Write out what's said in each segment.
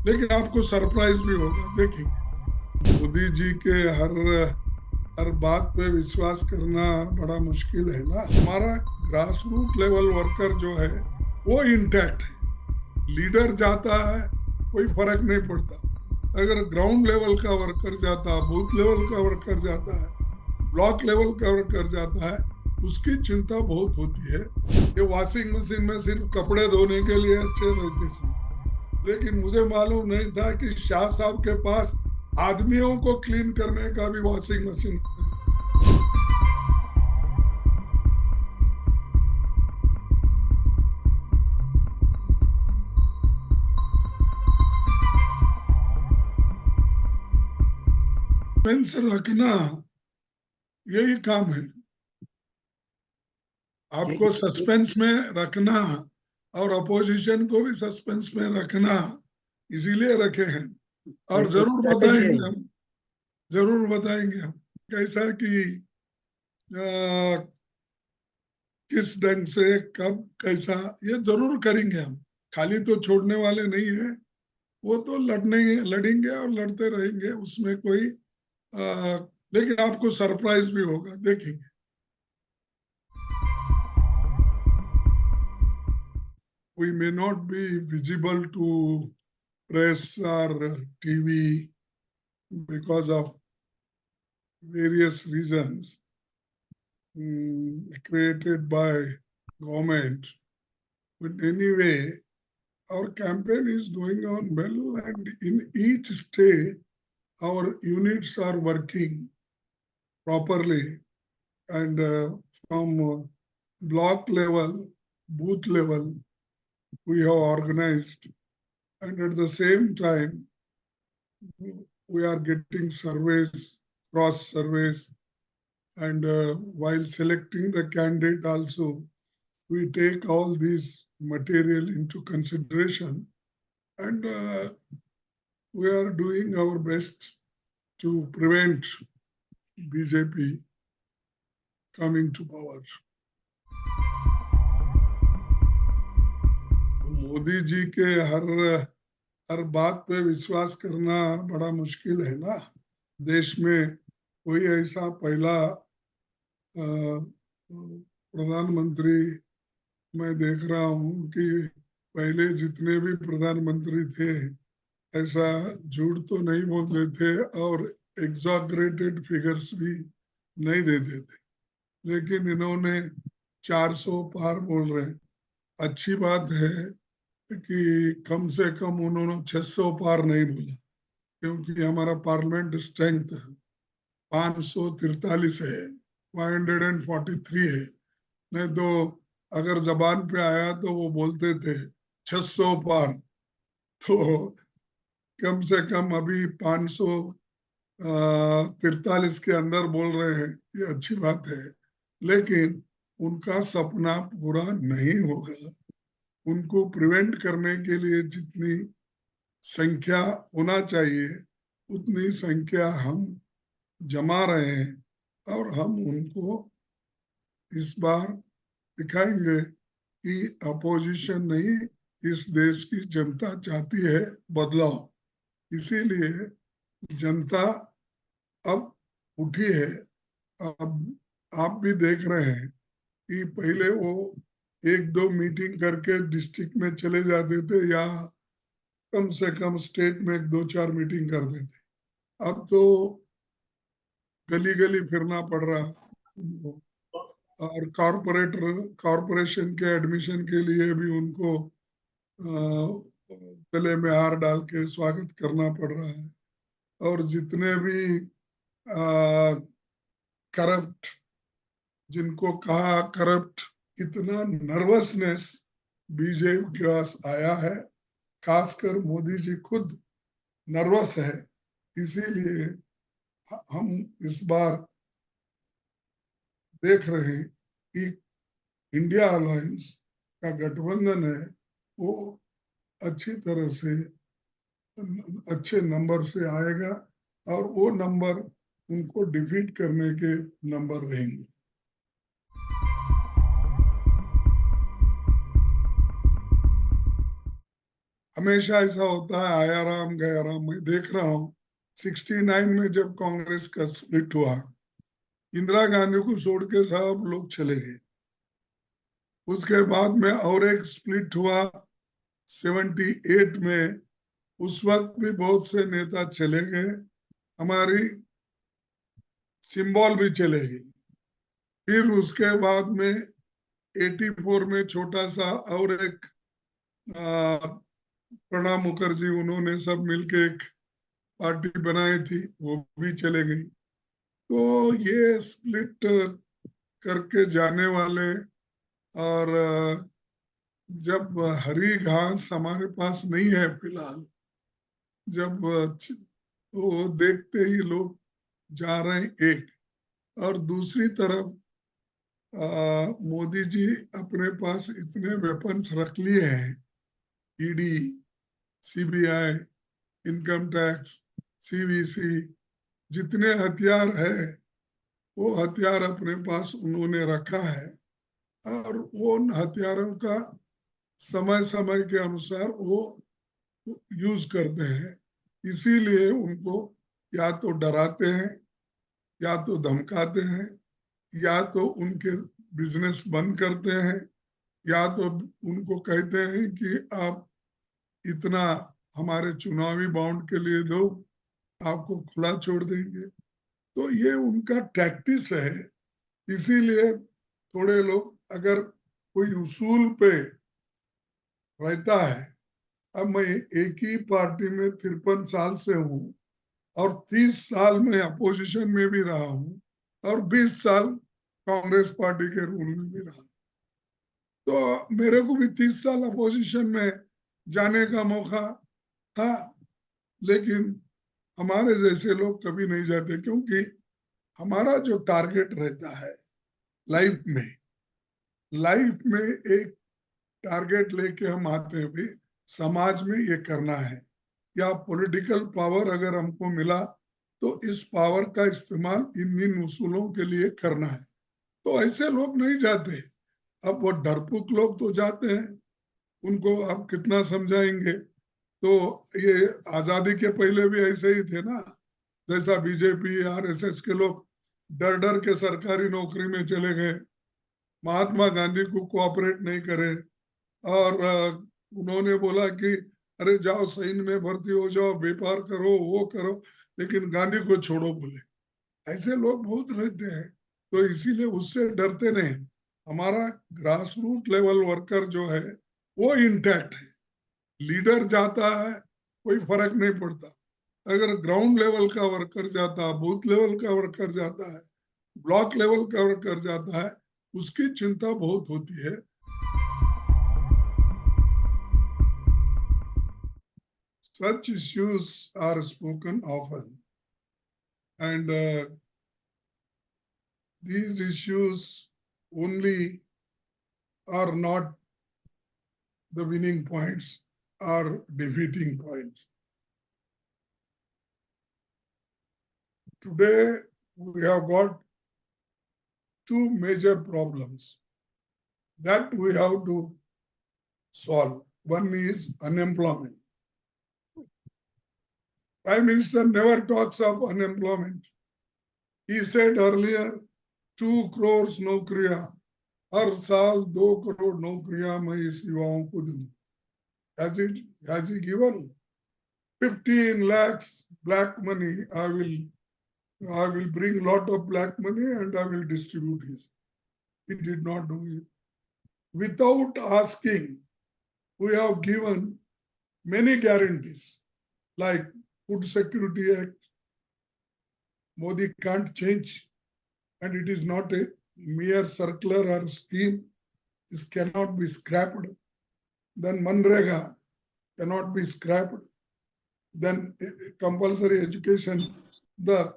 लेकिन आपको सरप्राइज भी होगा, देखेंगे। मोदी जी के हर बात पे विश्वास करना बड़ा मुश्किल है ना। हमारा ग्रास रूट लेवल वर्कर जो है वो इंटैक्ट है। लीडर जाता है कोई फर्क नहीं पड़ता, अगर ग्राउंड लेवल का वर्कर जाता, बूथ लेवल का वर्कर जाता है, ब्लॉक लेवल का वर्कर जाता है, उसकी चिंता बहुत होती है। ये वॉशिंग मशीन में सिर्फ कपड़े धोने के लिए अच्छे रहते थे, लेकिन मुझे मालूम नहीं था कि शाह साहब के पास आदमियों को क्लीन करने का भी वॉशिंग मशीन है। सस्पेंस रखना यही काम है, आपको सस्पेंस में रखना और अपोजिशन को भी सस्पेंस में रखना, इसीलिए रखे हैं। और एक जरूर स्ट्रैटेजी है। बताएंगे हम, जरूर बताएंगे हम कैसा कि किस ढंग से कब कैसा, ये जरूर करेंगे हम। खाली तो छोड़ने वाले नहीं है, वो तो लड़ेंगे और लड़ते रहेंगे, उसमें कोई लेकिन आपको सरप्राइज भी होगा, देखेंगे। We may not be visible to press or TV because of various reasons created by government. But anyway, our campaign is going on well, and in each state, our units are working properly, and from block level, booth level, we have organized, and at the same time, we are getting surveys, cross surveys, and while selecting the candidate also, we take all these material into consideration, and we are doing our best to prevent BJP coming to power. Modi ji के हर बात पे विश्वास करना बड़ा मुश्किल है ना। देश में कोई ऐसा पहला प्रधानमंत्री मैं देख रहा हूँ कि पहले जितने भी प्रधानमंत्री थे ऐसा झूठ तो नहीं बोलते थे और एग्जॉगरेटेड फिगर्स भी नहीं देते थे, लेकिन इन्होंने 400 पार बोल रहे हैं। अच्छी बात है कि कम से कम उन्होंने 600 पार नहीं बोला, क्योंकि हमारा पार्लियामेंट स्ट्रेंथ 543 है, 543 है। नहीं तो अगर जबान पे आया तो वो बोलते थे 600 पार, तो कम से कम अभी 543 के अंदर बोल रहे हैं, ये अच्छी बात है। लेकिन उनका सपना पूरा नहीं होगा। उनको प्रिवेंट करने के लिए जितनी संख्या होना चाहिए उतनी संख्या हम जमा रहे हैं, और हम उनको इस बार दिखाएंगे कि अपोजिशन नहीं, इस देश की जनता चाहती है बदलाव। इसीलिए जनता अब उठी है। अब आप भी देख रहे हैं कि पहले वो 1-2 मीटिंग करके डिस्ट्रिक्ट में चले जाते थे, या कम से कम स्टेट में 2-4 मीटिंग करते थे। अब तो गली गली फिरना पड़ रहा उनको, और कॉरपोरेशन के एडमिशन के लिए भी उनको गले में हार डाल के स्वागत करना पड़ रहा है। और जितने भी करप्ट, जिनको कहा करप्ट, इतना नर्वसनेस बीजेपी के पास आया है, खासकर मोदी जी खुद नर्वस है। इसीलिए हम इस बार देख रहे हैं कि इंडिया अलायंस का गठबंधन है, वो अच्छी तरह से अच्छे नंबर से आएगा, और वो नंबर उनको डिफीट करने के नंबर रहेंगे। हमेशा ऐसा होता है, आया राम गया राम। मैं देख रहा हूँ 69 में जब कांग्रेस का स्प्लिट हुआ, इंदिरा गांधी को छोड़ के सब लोग चले गए। उसके बाद में और एक स्प्लिट हुआ 78 में, उस वक्त भी बहुत से नेता चले गए, हमारी सिंबल भी चले गई। फिर उसके बाद में 84 में छोटा सा और एक प्रणब मुखर्जी, उन्होंने सब मिलके एक पार्टी बनाई थी, वो भी चले गई। तो ये स्प्लिट करके जाने वाले, और जब हरी घास हमारे पास नहीं है फिलहाल, जब तो देखते ही लोग जा रहे हैं एक, और दूसरी तरफ मोदी जी अपने पास इतने वेपन्स रख लिए हैं, ED, CBI, income tax, CVC, जितने हथियार है वो हथियार अपने पास उन्होंने रखा है, और वो उन हथियारों का समय समय के अनुसार वो यूज करते हैं। इसीलिए उनको या तो डराते हैं, या तो धमकाते हैं, या तो उनके बिजनेस बंद करते हैं, या तो उनको कहते हैं कि आप इतना हमारे चुनावी बॉन्ड के लिए दो, आपको खुला छोड़ देंगे। तो ये उनका टैक्टिस है। इसीलिए थोड़े लोग, अगर कोई उसूल पे रहता है, अब मैं एक ही पार्टी में 53 साल से हूँ, और 30 साल में अपोजिशन में भी रहा हूँ, और 20 साल कांग्रेस पार्टी के रूल में भी रहा, तो मेरे को भी 30 साल अपोजिशन में जाने का मौका था। लेकिन हमारे जैसे लोग कभी नहीं जाते, क्योंकि हमारा जो टारगेट रहता है लाइफ में एक टारगेट लेके हम आते हैं, भी समाज में ये करना है, या पॉलिटिकल पावर अगर हमको मिला तो इस पावर का इस्तेमाल इन उसूलों के लिए करना है। तो ऐसे लोग नहीं जाते। अब वो डरपोक लोग तो जाते हैं, उनको आप कितना समझाएंगे। तो ये आजादी के पहले भी ऐसे ही थे ना, जैसा बीजेपी आरएसएस के लोग डर डर के सरकारी नौकरी में चले गए, महात्मा गांधी को कोऑपरेट नहीं करे, और उन्होंने बोला कि अरे जाओ सैन्य में भर्ती हो जाओ, व्यापार करो, वो करो, लेकिन गांधी को छोड़ो बोले। ऐसे लोग बहुत रहते हैं, तो इसीलिए उससे डरते नहीं। हमारा ग्रास रूट लेवल वर्कर जो है वो इंटैक्ट है। लीडर जाता है कोई फर्क नहीं पड़ता, अगर ग्राउंड लेवल का वर्कर जाता है, बूथ लेवल का वर्कर जाता है, ब्लॉक लेवल का वर्कर जाता है, उसकी चिंता बहुत होती है। Such issues are spoken often, and these issues only are not the winning points, are defeating points. Today, we have got two major problems that we have to solve. One is unemployment. Prime Minister never talks of unemployment. He said earlier, 2 crores नौकरियां, हर साल 2 करोड़ नौकरियां मैं इस युवाओं को दूंगा। Has he given 15 lakhs black money? I will bring lot of black money and I will distribute his. He did not do it. Without asking, we have given many guarantees, like Food Security Act. Modi can't change, and it is not a mere circular or scheme. This cannot be scrapped. Then Manrega cannot be scrapped. Then compulsory education. The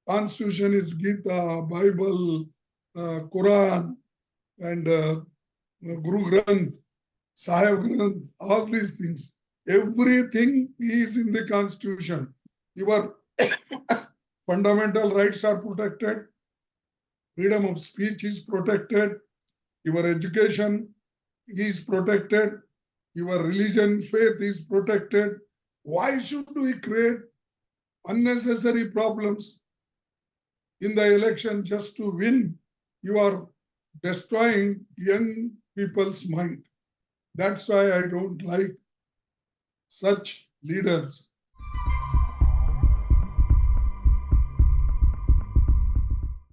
Constitution is Gita, Bible, Quran, and Guru Granth, Sahib Granth, all these things. Everything is in the Constitution. Your fundamental rights are protected. Freedom of speech is protected. Your education is protected. your religion, faith is protected. Why should we create unnecessary problems in the election just to win? You are destroying young people's mind. That's why I don't like such leaders.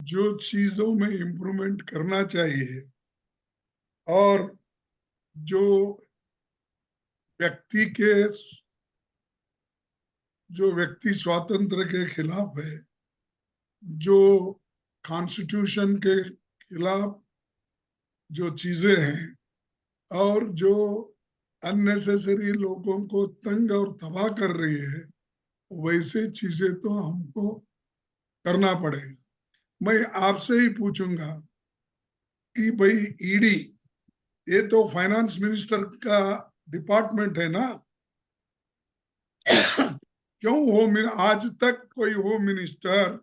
जो चीजों में improvement करना चाहिए और जो व्यक्ति स्वातंत्र के खिलाफ है, जो कॉन्स्टिट्यूशन के खिलाफ जो चीजें हैं और जो अननेसेसरी लोगों को तंग और तबाह कर रही है, वैसे चीजें तो हमको करना पड़ेगा। मैं आपसे ही पूछूंगा कि भाई ईडी, ये तो फाइनेंस मिनिस्टर का डिपार्टमेंट है ना, क्यों आज तक कोई होम मिनिस्टर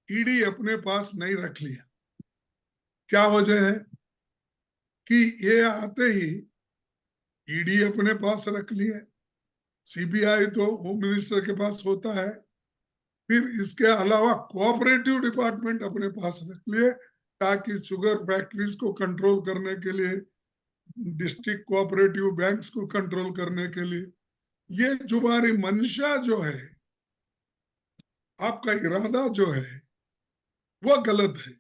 ईडी अपने पास नहीं रख लिया? क्या वजह है कि ये आते ही ईडी अपने पास रख लिए, सीबीआई तो होम मिनिस्टर के पास होता है, फिर इसके अलावा कोऑपरेटिव डिपार्टमेंट अपने पास रख लिए ताकि शुगर फैक्ट्रीज को कंट्रोल करने के लिए, डिस्ट्रिक्ट कोऑपरेटिव बैंक्स को कंट्रोल करने के लिए। ये तुम्हारी मंशा जो है, आपका इरादा जो है, वो गलत है।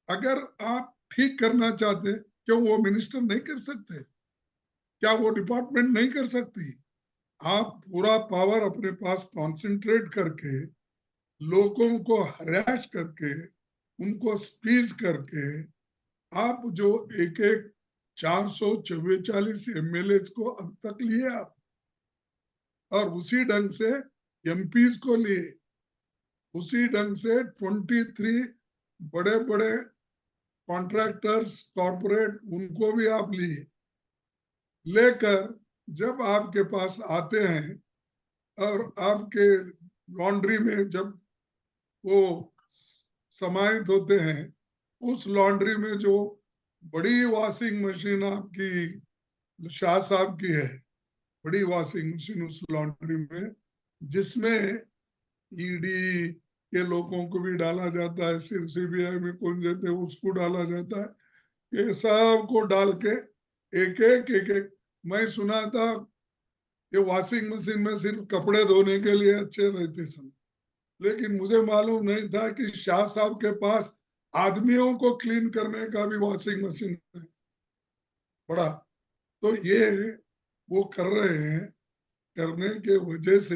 अगर आप ठीक करना चाहते, क्यों वो मिनिस्टर नहीं कर सकते? क्या वो डिपार्टमेंट नहीं कर सकती? आप पूरा पावर अपने पास कॉन्सेंट्रेट करके, लोगों को हरास करके, उनको स्पीच करके, आप जो एक 444 एमएलए को अब तक लिए आप, और उसी ढंग से एमपीज को लिए, उसी ढंग से 23 बड़े बड़े कॉन्ट्रैक्टर्स, कॉर्पोरेट, उनको भी आप लिए, लेकर जब आपके पास आते हैं और आपके लॉन्ड्री में जब वो समाहित होते हैं, उस लॉन्ड्री में जो बड़ी वॉशिंग मशीन आपकी शाह साहब की है, बड़ी वॉशिंग मशीन उस लॉन्ड्री में, जिसमें ईडी के लोगों को भी डाला जाता है, सिर्फ सीबीआई में कौन देते हैं उसको डाला जाता है, ये सब को डाल के एक एक मैं सुना था ये वॉशिंग मशीन में सिर्फ कपड़े धोने के लिए अच्छे रहते सन, लेकिन मुझे मालूम नहीं था कि शाह साहब के पास आदमियों को क्लीन करने का भी वॉशिंग मशीन है बड़ा। तो ये वो कर रहे हैं, करने के वजह से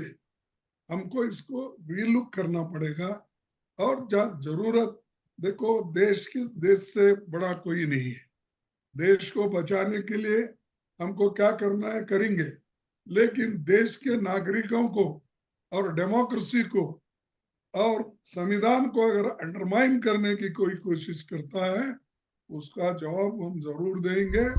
हमको इसको रीलुक करना पड़ेगा। और जरूरत, देखो देश से बड़ा कोई नहीं है, देश को बचाने के लिए हमको क्या करना है करेंगे, लेकिन देश के नागरिकों को और डेमोक्रेसी को और संविधान को अगर अंडरमाइन करने की कोई कोशिश करता है, उसका जवाब हम जरूर देंगे।